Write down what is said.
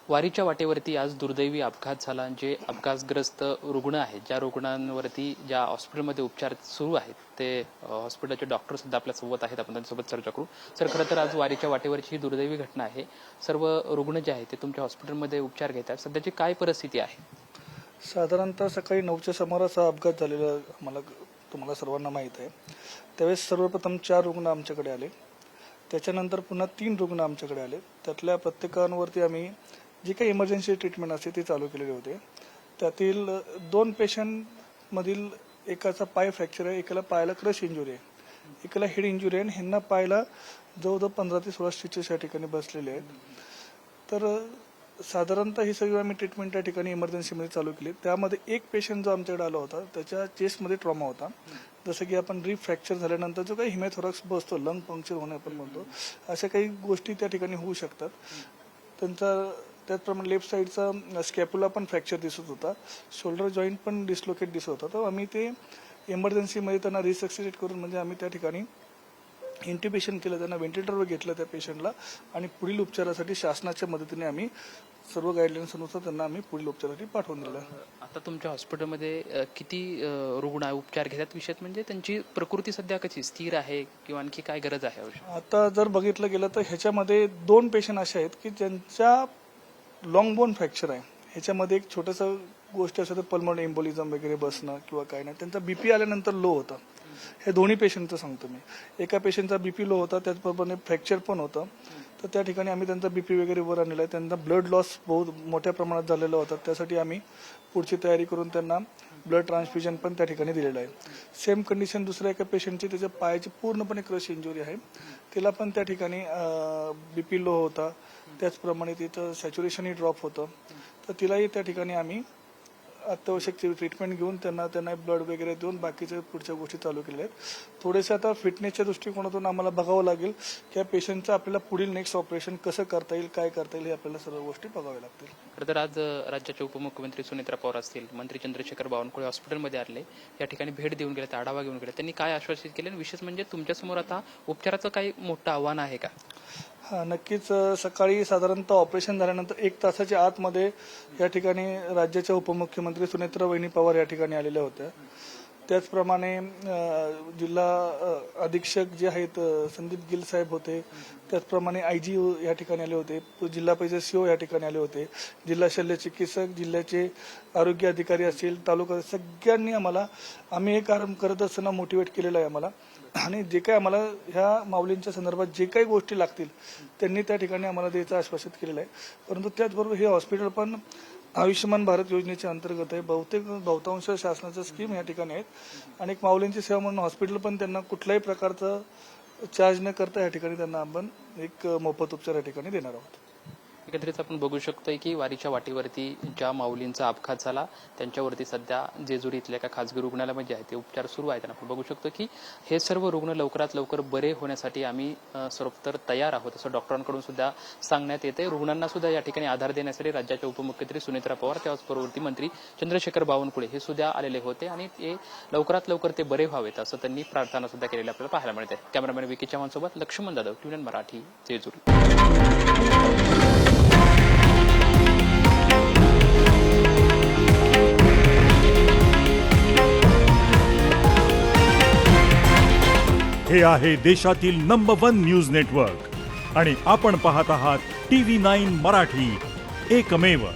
वारीच्या वाटेवरती आज दुर्दैवी अपघात झाला. जे अपघातग्रस्त रुग्ण आहेत, ज्या रुग्णांवरती ज्या हॉस्पिटलमध्ये उपचार सुरू आहेत, ते हॉस्पिटलचे डॉक्टर सुद्धा आपल्या सोबत आहेत. आपण त्यांच्यासोबत चर्चा करू. सर, खरं तर आज वारीच्या वाटेवरची ही दुर्दैवी घटना आहे. सर्व रुग्ण जे आहेत ते तुमच्या हॉस्पिटलमध्ये उपचार घेत आहेत. सध्याची काय परिस्थिती आहे? साधारणतः सकाळी 9च्या सुमारास हा अपघात झालेला तुम्हाला सर्वांना माहीत आहे. त्यावेळेस सर्वप्रथम 4 रुग्ण आमच्याकडे आले. त्याच्यानंतर पुन्हा 3 रुग्ण आमच्याकडे आले. त्यातल्या प्रत्येकांवरती आम्ही जी काही इमर्जन्सी ट्रीटमेंट असते ते चालू केलेले होते. त्यातील 2 पेशंटमधील एकाचा पाय फ्रॅक्चर आहे, एकाला पायाला क्रश इंजुरी आहे, एकाला हेड इंजुरी आहे आणि ह्यांना पायाला जवळजवळ 15 ते 16 स्टिचेस या ठिकाणी बसलेले आहेत. तर साधारणतः ही सगळी आम्ही ट्रीटमेंट त्या ठिकाणी इमर्जन्सीमध्ये चालू केली. त्यामध्ये एक पेशंट जो आमच्याकडे आला होता त्याच्या चेस्टमध्ये ट्रॉमा होता. जसं की आपण रिब फ्रॅक्चर झाल्यानंतर जो काही हिमॅथोरॅक्स बसतो, लंग पंक्चर होणे आपण म्हणतो, अशा काही गोष्टी त्या ठिकाणी होऊ शकतात. त्याचप्रमाणे लेफ्ट साईडचा स्कॅप्युला पण फ्रॅक्चर दिसत होता, शोल्डर जॉईंट पण डिस्लोकेट दिसत होता. तर आम्ही ते इमर्जन्सीमध्ये त्यांना रिसक्सिटेट करून म्हणजे आम्ही त्या ठिकाणी इंट्युबेशन केलं, त्यांना व्हेंटिलेटरवर घेतलं त्या पेशंटला आणि पुढील उपचारासाठी शासनाच्या मदतीने आम्ही सर्व गाईडलाईन्सनुसार त्यांना आम्ही पुढील उपचारासाठी पाठवून दिलं. आता तुमच्या हॉस्पिटलमध्ये किती रुग्ण उपचार घेतात? विशेष म्हणजे त्यांची प्रकृती सध्या कशी स्थिर आहे किंवा आणखी काय गरज आहे? आता जर बघितलं गेलं तर ह्याच्यामध्ये 2 पेशंट असे आहेत की ज्यांच्या लॉंग बोन फ्रॅक्चर आहे. ह्याच्यामध्ये एक छोटंसं गोष्ट असं तर पल्मोनरी एम्बोलिझम वगैरे बसणं किंवा काय नाही, त्यांचा बीपी आल्यानंतर लो होता. हे दोन्ही पेशंटचं सांगतो मी. एका पेशंटचा बीपी लो होता, त्याचप्रमाणे फ्रॅक्चर पण होतं. तर त्या ठिकाणी आम्ही त्यांचा बीपी वगैरे वर आणलेला आहे. त्यांचा ब्लड लॉस बहुत मोठ्या प्रमाणात झालेला होता. त्यासाठी आम्ही पुढची तयारी करून त्यांना ब्लड ट्रान्सफ्युजन पण त्या ठिकाणी दिलेलं आहे. सेम कंडिशन दुसऱ्या एका पेशंटची, त्याच्या पायाची पूर्णपणे क्रश इंजुरी आहे. तिला पण त्या ठिकाणी बीपी लो होता, त्याचप्रमाणे तिचं सॅच्युरेशनही ड्रॉप होतं. तर तिलाही त्या ठिकाणी आम्ही अत्यावश्यक ट्रीटमेंट घेऊन त्यांना ब्लड वगैरे देऊन बाकीच्या पुढच्या गोष्टी चालू केलेल्या आहेत. थोडेसे आता फिटनेसच्या दृष्टिकोनातून आम्हाला बघावं लागेल की या पेशंटचं आपल्याला पुढील नेक्स्ट ऑपरेशन कसं करता येईल, काय करता येईल, हे आपल्याला सर्व गोष्टी बघाव्या लागतील. खरं तर आज राज्याचे उपमुख्यमंत्री सुनेत्रा पवार असतील, मंत्री चंद्रशेखर बावनकुळे हॉस्पिटलमध्ये आले, या ठिकाणी भेट देऊन गेले, आढावा घेऊन गेले. त्यांनी काय आश्वासित केले? विशेष म्हणजे तुमच्यासमोर आता उपचाराचं काही मोठं आव्हान आहे का? हा, नक्कीच. सकाळी साधारणतः ऑपरेशन झाल्यानंतर 1 तासाच्या आतमध्ये या ठिकाणी राज्याच्या उपमुख्यमंत्री सुनेत्रा वहिनी पवार या ठिकाणी आलेल्या होत्या. त्याचप्रमाणे जिल्हा अधीक्षक जे आहेत संदीप गिल साहेब होते. त्याचप्रमाणे IG या ठिकाणी आले होते. जिल्हा परिषद CO या ठिकाणी आले होते. जिल्हा शल्य चिकित्सक, जिल्ह्याचे आरोग्य अधिकारी असतील, तालुका, सगळ्यांनी आम्ही हे काम करत असताना मोटिवेट केलेलं आहे आम्हाला. आणि जे काही आम्हाला ह्या माऊलींच्या संदर्भात जे काही गोष्टी लागतील त्यांनी त्या ठिकाणी आम्हाला द्यायचं आश्वासित केलेलं आहे. परंतु त्याचबरोबर हे हॉस्पिटल पण आयुष्यमान भारत योजनेच्या अंतर्गत आहे. बहुतांश शासनाच्या स्कीम या ठिकाणी आहेत आणि एक माऊलींची सेवा म्हणून हॉस्पिटल पण त्यांना कुठल्याही प्रकारचं चार्ज न करता या ठिकाणी त्यांना आपण एक मोफत उपचार या ठिकाणी देणार आहोत. एकंदरीत आपण बघू शकतोय की वारीच्या वाटेवरती ज्या माऊलींचा अपघात झाला त्यांच्यावरती सध्या जेजुरी इथल्या एका खासगी रुग्णालयामध्ये आहे ते उपचार सुरू आहेत. आपण बघू शकतो की हे सर्व रुग्ण लवकरात लवकर बरे होण्यासाठी आम्ही सर्वतर तयार आहोत असं डॉक्टरांकडून सुद्धा सांगण्यात येते. रुग्णांना सुद्धा या ठिकाणी आधार देण्यासाठी राज्याचे उपमुख्यमंत्री सुनेत्रा पवार, त्याचबरोबर मंत्री चंद्रशेखर बावनकुळे हे सुद्धा आलेले होते आणि ते लवकरात लवकर ते बरे व्हावेत असं त्यांनी प्रार्थना सुद्धा केलेली आपल्याला पाहायला मिळते. कॅमेरामॅन विकी चव्हाण सोबत लक्ष्मण जाधव, TVN मराठी, जेजुरी. हे आहे देशातील नंबर 1 न्यूज नेटवर्क आणि आपण पाहत आहात TV9 मराठी, एकमेव.